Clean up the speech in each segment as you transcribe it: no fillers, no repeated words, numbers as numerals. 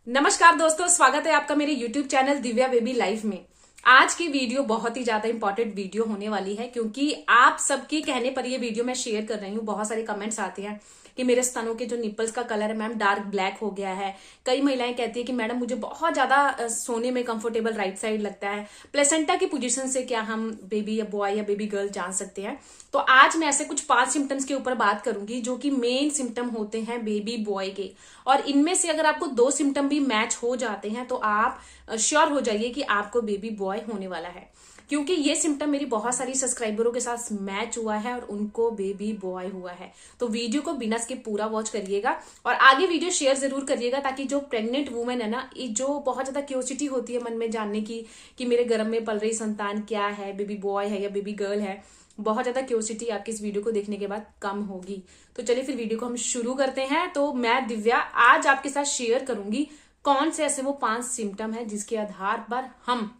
नमस्कार दोस्तों, स्वागत है आपका मेरे YouTube channel Divya baby life में। आज की वीडियो बहुत ही ज्यादा इंपॉर्टेंट वीडियो होने वाली है क्योंकि आप सबके कहने पर ये वीडियो मैं शेयर कर रही हूँ। बहुत सारे कमेंट्स आते हैं कि मेरे स्तनों के जो निपल्स का कलर है मैम डार्क ब्लैक हो गया है। कई महिलाएं कहती है कि मैडम मुझे बहुत ज्यादा सोने में कंफर्टेबल राइट साइड लगता है। प्लेसेंटा की पोजीशन से क्या हम बेबी या बॉय या बेबी गर्ल जान सकते हैं? तो आज मैं ऐसे कुछ 5 सिम्टम्स के ऊपर बात करूंगी जो कि मेन सिम्टम होते हैं बेबी बॉय के, और इनमें से अगर आपको 2 सिम्टम भी मैच हो जाते हैं तो आप श्योर हो जाइए कि आपको बेबी बॉय होने वाला है, क्योंकि ये सिम्टम मेरी बहुत सारी सब्सक्राइबरों के साथ मैच हुआ है और उनको बेबी बॉय हुआ है। तो वीडियो को बिना स्किप पूरा वॉच करिएगा और आगे वीडियो शेयर जरूर करिएगा ताकि जो प्रेग्नेंट वुमेन है ना, जो बहुत ज्यादा क्यूरियोसिटी होती है मन में जानने की कि मेरे गर्भ में पल रही संतान क्या है, बेबी बॉय है या बेबी गर्ल है, बहुत ज्यादा क्यूरियोसिटी आपकी इस वीडियो को देखने के बाद कम होगी। तो चलिए फिर वीडियो को हम शुरू करते हैं। तो मैं दिव्या आज आपके साथ शेयर करूंगी कौन से ऐसे वो 5 सिम्टम है जिसके आधार पर हम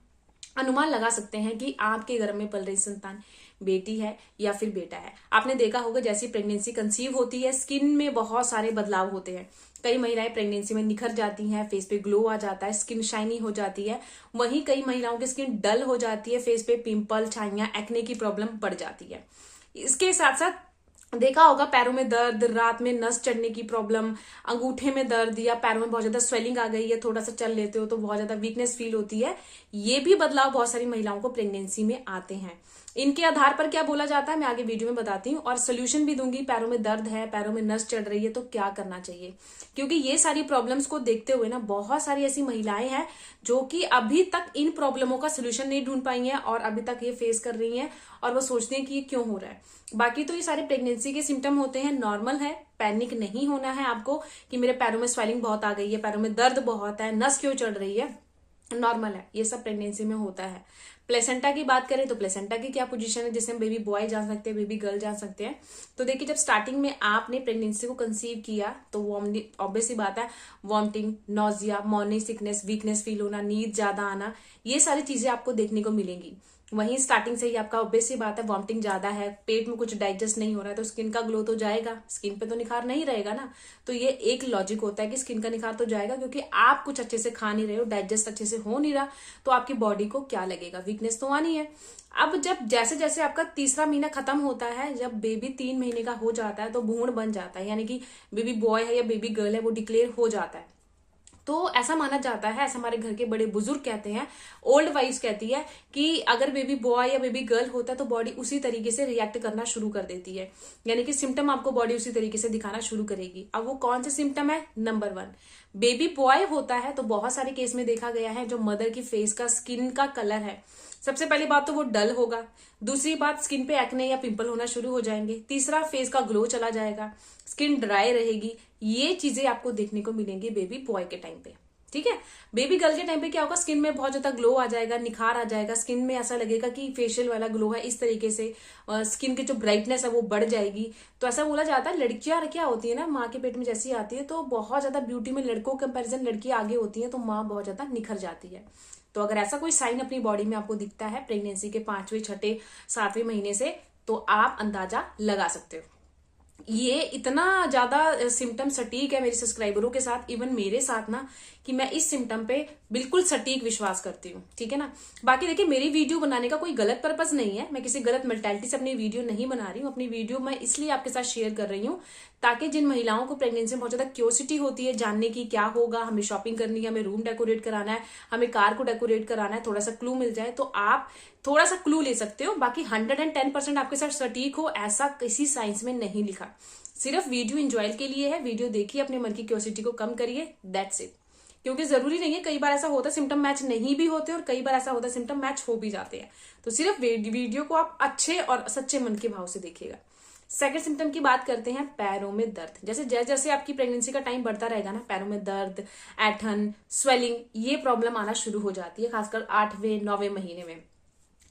अनुमान लगा सकते हैं कि आपके गर्भ में पल रही संतान बेटी है या फिर बेटा है। आपने देखा होगा जैसी प्रेगनेंसी कंसीव होती है स्किन में बहुत सारे बदलाव होते हैं। कई महिलाएं प्रेगनेंसी में निखर जाती हैं, फेस पे ग्लो आ जाता है, स्किन शाइनी हो जाती है। वहीं कई महिलाओं की स्किन डल हो जाती है, फेस पे पिंपल, छाइयां, एक्ने की प्रॉब्लम बढ़ जाती है। इसके साथ साथ देखा होगा पैरों में दर्द, रात में नस चढ़ने की प्रॉब्लम, अंगूठे में दर्द या पैरों में बहुत ज्यादा स्वेलिंग आ गई है, थोड़ा सा चल लेते हो तो बहुत ज्यादा वीकनेस फील होती है। ये भी बदलाव बहुत सारी महिलाओं को प्रेगनेंसी में आते हैं। इनके आधार पर क्या बोला जाता है मैं आगे वीडियो में बताती हूँ और सोल्यूशन भी दूंगी। पैरों में दर्द है, पैरों में नस चढ़ रही है तो क्या करना चाहिए, क्योंकि ये सारी प्रॉब्लम्स को देखते हुए ना बहुत सारी ऐसी महिलाएं हैं जो कि अभी तक इन प्रॉब्लमों का सोल्यूशन नहीं ढूंढ पाई हैं और अभी तक ये फेस कर रही हैं और वो सोचती हैं कि ये क्यों हो रहा है। बाकी तो ये सारे प्रेगनेंसी के सिम्टम होते हैं, नॉर्मल है, पैनिक नहीं होना है आपको कि मेरे पैरों में स्वेलिंग बहुत आ गई है, पैरों में दर्द बहुत है, नस क्यों चढ़ रही है, नॉर्मल है, ये सब प्रेगनेंसी में होता है। प्लेसेंटा की बात करें तो प्लेसेंटा की क्या पोजीशन है जिससे हम बेबी बॉय जान सकते हैं, बेबी गर्ल जान सकते हैं। तो देखिए जब स्टार्टिंग में आपने प्रेगनेंसी को कंसीव किया तो ऑब्वियस सी बात है vomiting, nausea, morning sickness, weakness feel होना, नींद ज्यादा आना, ये सारी चीजें आपको देखने को मिलेंगी। वहीं स्टार्टिंग से ही आपका ऑब्वियस सी बात है वॉमिटिंग ज्यादा है, पेट में कुछ डाइजेस्ट नहीं हो रहा है तो स्किन का ग्लो तो जाएगा, स्किन पे तो निखार नहीं रहेगा ना। तो ये एक लॉजिक होता है कि स्किन का निखार तो जाएगा क्योंकि आप कुछ अच्छे से खा नहीं रहे हो, डाइजेस्ट अच्छे से हो नहीं रहा, तो आपकी बॉडी को क्या लगेगा, वीकनेस तो आनी है। अब जब जैसे जैसे आपका तीसरा महीना खत्म होता है, जब बेबी 3 महीने का हो जाता है तो भ्रूण बन जाता है, यानी कि बेबी बॉय है या बेबी गर्ल है वो डिक्लेयर हो जाता है। तो ऐसा माना जाता है, ऐसा हमारे घर के बड़े बुजुर्ग कहते हैं, ओल्ड वाइफ्स कहती है कि अगर बेबी बॉय या बेबी गर्ल होता है तो बॉडी उसी तरीके से रिएक्ट करना शुरू कर देती है, यानी कि सिम्टम आपको बॉडी उसी तरीके से दिखाना शुरू करेगी। अब वो कौन से सिम्टम है? नंबर 1, बेबी बॉय होता है तो बहुत सारे केस में देखा गया है जो मदर की फेस का स्किन का कलर है, सबसे पहली बात तो वो डल होगा, दूसरी बात स्किन पे एक्ने या पिंपल होना शुरू हो जाएंगे, तीसरा फेस का ग्लो चला जाएगा, स्किन ड्राई रहेगी। ये चीजें आपको देखने को मिलेंगी बेबी बॉय के टाइम पे, ठीक है। बेबी गर्ल के टाइम पे क्या होगा, स्किन में बहुत ज्यादा ग्लो आ जाएगा, निखार आ जाएगा, स्किन में ऐसा लगेगा कि फेशियल वाला ग्लो है, इस तरीके से स्किन की जो ब्राइटनेस है वो बढ़ जाएगी। तो ऐसा बोला जाता है लड़कियां क्या होती है ना, माँ के पेट में जैसी आती है तो बहुत ज्यादा ब्यूटी में लड़कों कंपेरिजन लड़कियां आगे होती है, तो माँ बहुत ज्यादा निखर जाती है। तो अगर ऐसा कोई साइन अपनी बॉडी में आपको दिखता है प्रेगनेंसी के 5वें, 6ठे, 7वें महीने से, तो आप अंदाजा लगा सकते हो। ये इतना ज्यादा सिम्टम सटीक है मेरे सब्सक्राइबरों के साथ, इवन मेरे साथ ना, कि मैं इस सिम्टम पे बिल्कुल सटीक विश्वास करती हूँ, ठीक है ना। बाकी देखिए मेरी वीडियो बनाने का कोई गलत पर्पस नहीं है, मैं किसी गलत मेंटालिटी से अपनी वीडियो नहीं बना रही हूँ। अपनी वीडियो मैं इसलिए आपके साथ शेयर कर रही हूँ ताकि जिन महिलाओं को प्रेगनेंसी में बहुत ज्यादा क्यूरियोसिटी होती है जानने की क्या होगा, हमें शॉपिंग करनी है, हमें रूम डेकोरेट कराना है, हमें कार को डेकोरेट कराना है, थोड़ा सा क्लू मिल जाए तो आप थोड़ा सा क्लू ले सकते हो। बाकी 110% आपके साथ सटीक हो ऐसा किसी साइंस में नहीं लिखा, सिर्फ वीडियो एंजॉय के लिए है। वीडियो देखिए, अपने मन की क्यूरियोसिटी को कम करिए, दैट्स इट। क्योंकि जरूरी नहीं है, कई बार ऐसा होता है सिम्टम मैच नहीं भी होते और कई बार ऐसा होता है सिम्टम मैच हो भी जाते हैं। तो सिर्फ वीडियो को आप अच्छे और सच्चे मन के भाव से देखिएगा। सेकंड सिम्टम की बात करते हैं, पैरों में दर्द। जैसे जैसे जैसे आपकी प्रेगनेंसी का टाइम बढ़ता रहेगा ना, पैरों में दर्द, ऐठन, स्वेलिंग, ये प्रॉब्लम आना शुरू हो जाती है, खासकर 8वें 9वें महीने में,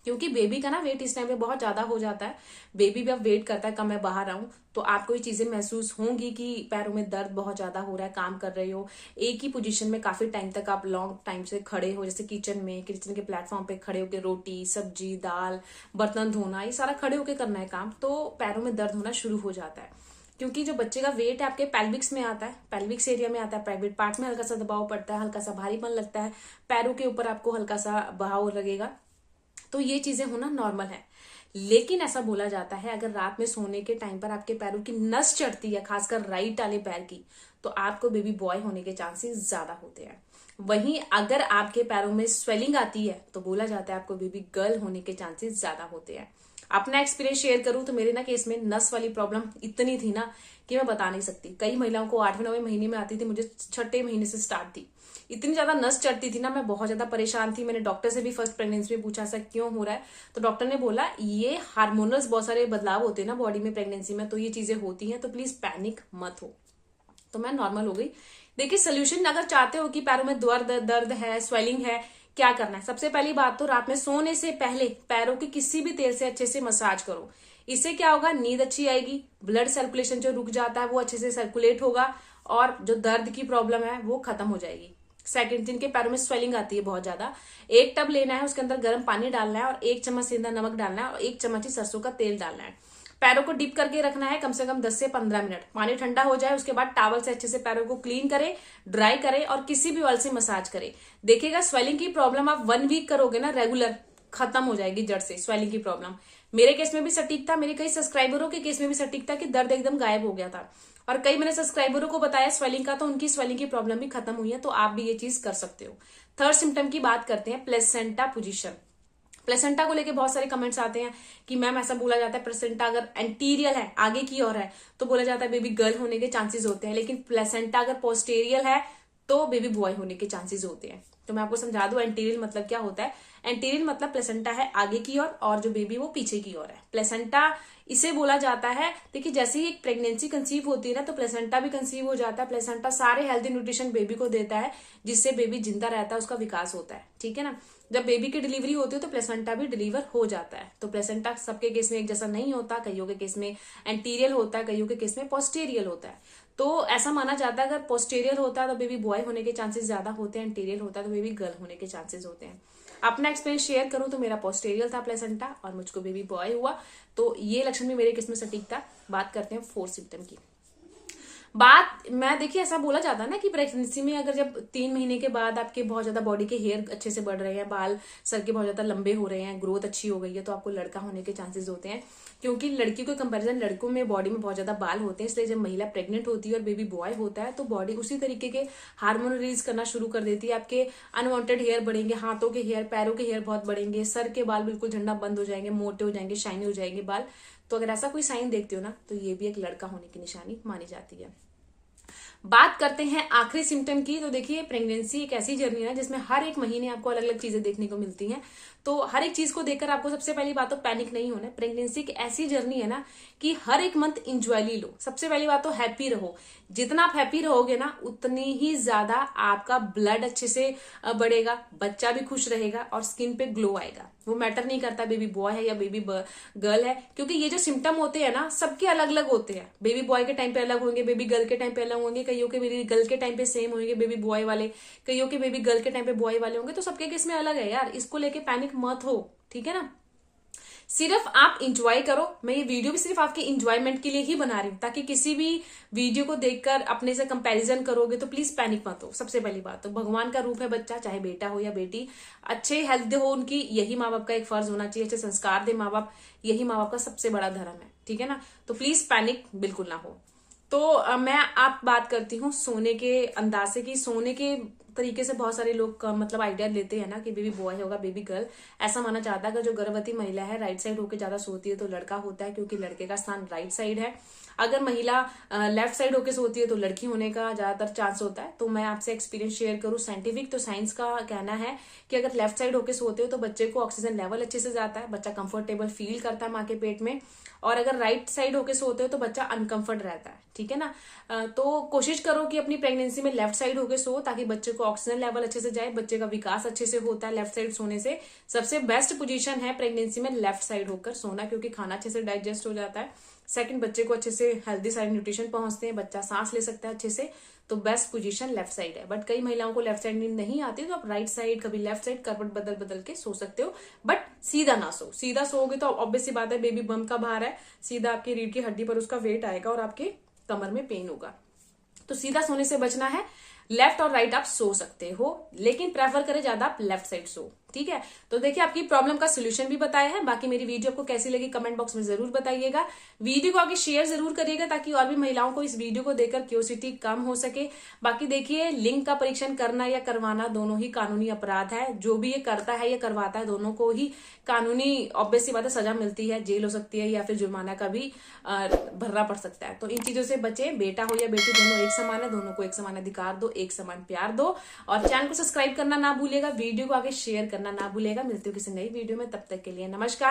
क्योंकि बेबी का ना वेट इस टाइम पे बहुत ज्यादा हो जाता है। बेबी भी अब वेट करता है कब मैं बाहर आऊं, तो आपको ये चीजें महसूस होंगी कि पैरों में दर्द बहुत ज्यादा हो रहा है, काम कर रहे हो एक ही पोजीशन में काफी टाइम तक, आप लॉन्ग टाइम से खड़े हो, जैसे किचन के प्लेटफॉर्म पे खड़े होकर रोटी, सब्जी, दाल, बर्तन धोना, ये सारा खड़े होकर करना है काम, तो पैरों में दर्द होना शुरू हो जाता है। क्योंकि जो बच्चे का वेट है आपके पेल्विक्स में आता है, पेल्विक्स एरिया में आता है, प्राइवेट पार्ट में हल्का सा दबाव पड़ता है, हल्का सा भारीपन लगता है, पैरों के ऊपर आपको हल्का सा बहाव लगेगा, तो ये चीजें होना नॉर्मल है। लेकिन ऐसा बोला जाता है अगर रात में सोने के टाइम पर आपके पैरों की नस चढ़ती है, खासकर राइट वाले पैर की, तो आपको बेबी बॉय होने के चांसेस ज्यादा होते हैं। वहीं अगर आपके पैरों में स्वेलिंग आती है तो बोला जाता है आपको बेबी गर्ल होने के चांसेस ज्यादा होते हैं। अपना एक्सपीरियंस शेयर करूं तो मेरे ना केस में नस वाली प्रॉब्लम इतनी थी ना कि मैं बता नहीं सकती। कई महिलाओं को 8वें 9वें महीने में आती थी, मुझे 6ठे महीने से स्टार्ट थी। इतनी ज्यादा नस चढ़ती थी ना, मैं बहुत ज्यादा परेशान थी। मैंने डॉक्टर से भी फर्स्ट प्रेगनेंसी में पूछा, सर क्यों हो रहा है? तो डॉक्टर ने बोला ये हार्मोनल्स बहुत सारे बदलाव होते हैं ना बॉडी में प्रेगनेंसी में, तो ये चीजें होती हैं, तो प्लीज पैनिक मत हो। तो मैं नॉर्मल हो गई। देखिए सोल्यूशन अगर चाहते हो कि पैरों में दर्द है, स्वेलिंग है, क्या करना है? सबसे पहली बात तो रात में सोने से पहले पैरों की किसी भी तेल से अच्छे से मसाज करो। इससे क्या होगा, नींद अच्छी आएगी, ब्लड सर्कुलेशन जो रुक जाता है वो अच्छे से सर्कुलेट होगा, और जो दर्द की प्रॉब्लम है वो खत्म हो जाएगी। सेकंड, जिनके पैरों में स्वेलिंग आती है बहुत ज्यादा, एक टब लेना है, उसके अंदर गर्म पानी डालना है और 1 चम्मच सेंधा नमक डालना है और 1 चम्मच ही सरसों का तेल डालना है। पैरों को डिप करके रखना है कम से कम 10 से 15 मिनट। पानी ठंडा हो जाए उसके बाद टॉवल से अच्छे से पैरों को क्लीन करें, ड्राई करें और किसी भी ऑयल से मसाज करें। देखिएगा स्वेलिंग की प्रॉब्लम आप 1 वीक करोगे ना रेगुलर, खत्म हो जाएगी जड़ से स्वेलिंग की प्रॉब्लम। मेरे केस में भी सटीक था, मेरे कई सब्सक्राइबरों के केस में भी सटीक था कि दर्द एकदम गायब हो गया था, और कई मैंने सब्सक्राइबरों को बताया स्वेलिंग का, तो उनकी स्वेलिंग की प्रॉब्लम भी खत्म हुई है। तो आप भी ये चीज कर सकते हो। थर्ड सिम्टम की बात करते हैं, प्लेसेंटा पोजीशन। प्लेसेंटा को लेके बहुत सारे कमेंट्स आते हैं कि मैम ऐसा बोला जाता है प्लेसेंटा अगर एंटीरियर है, आगे की ओर है, तो बोला जाता है बेबी गर्ल होने के चांसेस होते हैं, लेकिन प्लेसेंटा अगर पोस्टेरियर है तो बेबी बॉय होने के चांसेस होते हैं। तो मैं आपको समझा दूं एंटीरियर मतलब क्या होता है। एंटीरियर मतलब प्लेसेंटा है आगे की ओर और जो बेबी वो पीछे की ओर है। प्लेसेंटा इसे बोला जाता है, देखिए जैसे ही एक प्रेगनेंसी कंसीव होती है ना तो प्लेसेंटा भी कंसीव हो जाता है। प्लेसेंटा सारे हेल्दी न्यूट्रिशन बेबी को देता है जिससे बेबी जिंदा रहता है, उसका विकास होता है, ठीक है ना। जब बेबी की डिलीवरी होती है तो प्लेसेंटा भी डिलीवर हो जाता है। तो प्लेसेंटा सबके केस में एक जैसा नहीं होता, कईयों के केस में एंटीरियर होता है, कईयों के केस में पोस्टेरियर होता है। तो ऐसा माना जाता है अगर पोस्टेरियर होता है तो बेबी बॉय होने के चांसेस ज्यादा होते हैं, एंटीरियर होता है तो बेबी गर्ल होने के चांसेस होते हैं। अपना एक्सपीरियंस शेयर करूं तो मेरा पोस्टेरियर था प्लेसेंटा और मुझको बेबी बॉय हुआ, तो ये लक्षण भी मेरे केस में सटीक था। बात करते हैं 4 सिम्टम की। बात मैं देखिए ऐसा बोला जाता है ना कि प्रेगनेंसी में अगर जब 3 महीने के बाद आपके बहुत ज्यादा बॉडी के हेयर अच्छे से बढ़ रहे हैं, बाल सर के बहुत ज्यादा लंबे हो रहे हैं, ग्रोथ अच्छी हो गई है, तो आपको लड़का होने के चांसेस होते हैं। क्योंकि लड़की को कंपैरिजन लड़कों में बॉडी में बहुत ज्यादा बाल होते हैं, इसलिए जब महिला प्रेग्नेंट होती है और बेबी बॉय होता है तो बॉडी उसी तरीके के हार्मोन रिलीज करना शुरू कर देती है। आपके अनवांटेड हेयर बढ़ेंगे, हाथों के हेयर, पैरों के हेयर बहुत बढ़ेंगे, सर के बाल बिल्कुल झड़ना बंद हो जाएंगे, मोटे हो जाएंगे, शाइनी हो जाएंगे बाल। तो अगर ऐसा कोई साइन देखते हो ना तो ये भी एक लड़का होने की निशानी मानी जाती है। बात करते हैं आखिरी सिम्टम की। तो देखिए प्रेगनेंसी एक ऐसी जर्नी है जिसमें हर एक महीने आपको अलग अलग चीजें देखने को मिलती हैं, तो हर एक चीज को देखकर आपको सबसे पहली बात तो पैनिक नहीं होना है। प्रेगनेंसी एक ऐसी जर्नी है ना कि हर एक मंथ इंजॉयली लो। सबसे पहली बात तो हैप्पी रहो, जितना आप हैप्पी रहोगे ना उतनी ही ज्यादा आपका ब्लड अच्छे से बढ़ेगा, बच्चा भी खुश रहेगा और स्किन पे ग्लो आएगा। वो मैटर नहीं करता बेबी बॉय है या बेबी गर्ल है, क्योंकि ये जो सिम्टम होते हैं ना सबके अलग अलग होते हैं। बेबी बॉय के टाइम पे अलग होंगे, बेबी गर्ल के टाइम पे अलग होंगे, कईयों के बेबी गर्ल के टाइम पे सेम होंगे बेबी बॉय वाले, कईयों के बेबी गर्ल के टाइम पे बॉय वाले होंगे। तो सबके केस में अलग है यार, इसको लेके पैनिक मत हो, ठीक है ना। सिर्फ आप इंजॉय करो। मैं ये वीडियो भी सिर्फ आपके इंजॉयमेंट के लिए ही बना रही हूँ, ताकि किसी भी वीडियो को देखकर अपने से कंपैरिजन करोगे तो प्लीज पैनिक मत हो। सबसे पहली बात तो भगवान का रूप है बच्चा, चाहे बेटा हो या बेटी, अच्छे हेल्थ हो उनकी, यही माँ बाप का एक फर्ज होना चाहिए। अच्छे संस्कार दे माँ बाप, यही माँ बाप का सबसे बड़ा धर्म है, ठीक है ना। तो प्लीज पैनिक बिल्कुल ना हो। तो मैं आप बात करती हूँ सोने के अंदाज से कि सोने के तरीके से बहुत सारे लोग मतलब आइडिया लेते हैं ना कि बेबी बॉय होगा बेबी गर्ल। ऐसा माना जाता है कि जो गर्भवती महिला है राइट साइड होकर ज्यादा सोती है तो लड़का होता है, क्योंकि लड़के का स्थान राइट साइड है। अगर महिला लेफ्ट साइड होकर सोती है तो लड़की होने का ज्यादातर चांस होता है। तो मैं आपसे एक्सपीरियंस शेयर करूं साइंटिफिक, तो साइंस का कहना है कि अगर लेफ्ट साइड होकर सोते हो तो बच्चे को ऑक्सीजन लेवल अच्छे से जाता है, बच्चा कंफर्टेबल फील करता है माँ के पेट में। और अगर राइट साइड होकर सोते हो तो बच्चा अनकंफर्ट रहता है, ठीक है ना। तो कोशिश करो कि अपनी प्रेगनेंसी में लेफ्ट साइड होकर सो, ताकि बच्चे को ऑक्सीजन लेवल अच्छे से जाए, बच्चे का विकास अच्छे से होता है लेफ्ट साइड सोने से। सबसे बेस्ट पोजीशन है प्रेगनेंसी में लेफ्ट साइड होकर सोना, क्योंकि खाना अच्छे से डाइजेस्ट हो जाता है। सेकंड, बच्चे को अच्छे से हेल्दी सारे न्यूट्रिशन पहुंचते हैं, बच्चा सांस ले सकता है अच्छे से। तो बेस्ट पोजीशन लेफ्ट साइड है। बट कई महिलाओं को लेफ्ट साइड नींद नहीं आती, तो आप राइट साइड कभी लेफ्ट साइड करवट बदल बदल के सो सकते हो, बट सीधा ना सो। सीधा सोओगे तो ऑब्वियस सी बात है बेबी बम का भार है, सीधा आपकी रीढ़ की हड्डी पर उसका वेट आएगा और आपके कमर में पेन होगा। तो सीधा सोने से बचना है। लेफ्ट और राइट आप सो सकते हो, लेकिन प्रेफर करें ज्यादा आप लेफ्ट साइड सो। ठीक है, तो देखिए आपकी प्रॉब्लम का सोल्यूशन भी बताया है। बाकी मेरी वीडियो आपको कैसी लगी कमेंट बॉक्स में जरूर बताइएगा। वीडियो को आगे शेयर जरूर करिएगा ताकि और भी महिलाओं को इस वीडियो को देखकर क्यूरियोसिटी कम हो सके। बाकी देखिए, लिंग का परीक्षण करना या करवाना दोनों ही कानूनी अपराध है। जो भी ये करता है या करवाता है, दोनों को ही कानूनी ऑब्वियस सी बात है सजा मिलती है, जेल हो सकती है या फिर जुर्माना का भी भरना पड़ सकता है। तो इन चीजों से बचे। बेटा हो या बेटी, दोनों एक समान है, दोनों को एक समान अधिकार दो, एक समान प्यार दो। और चैनल को सब्सक्राइब करना ना भूलिएगा, वीडियो को आगे शेयर करना ना भूलिएगा। मिलती हूँ किसी नई वीडियो में, तब तक के लिए नमस्कार।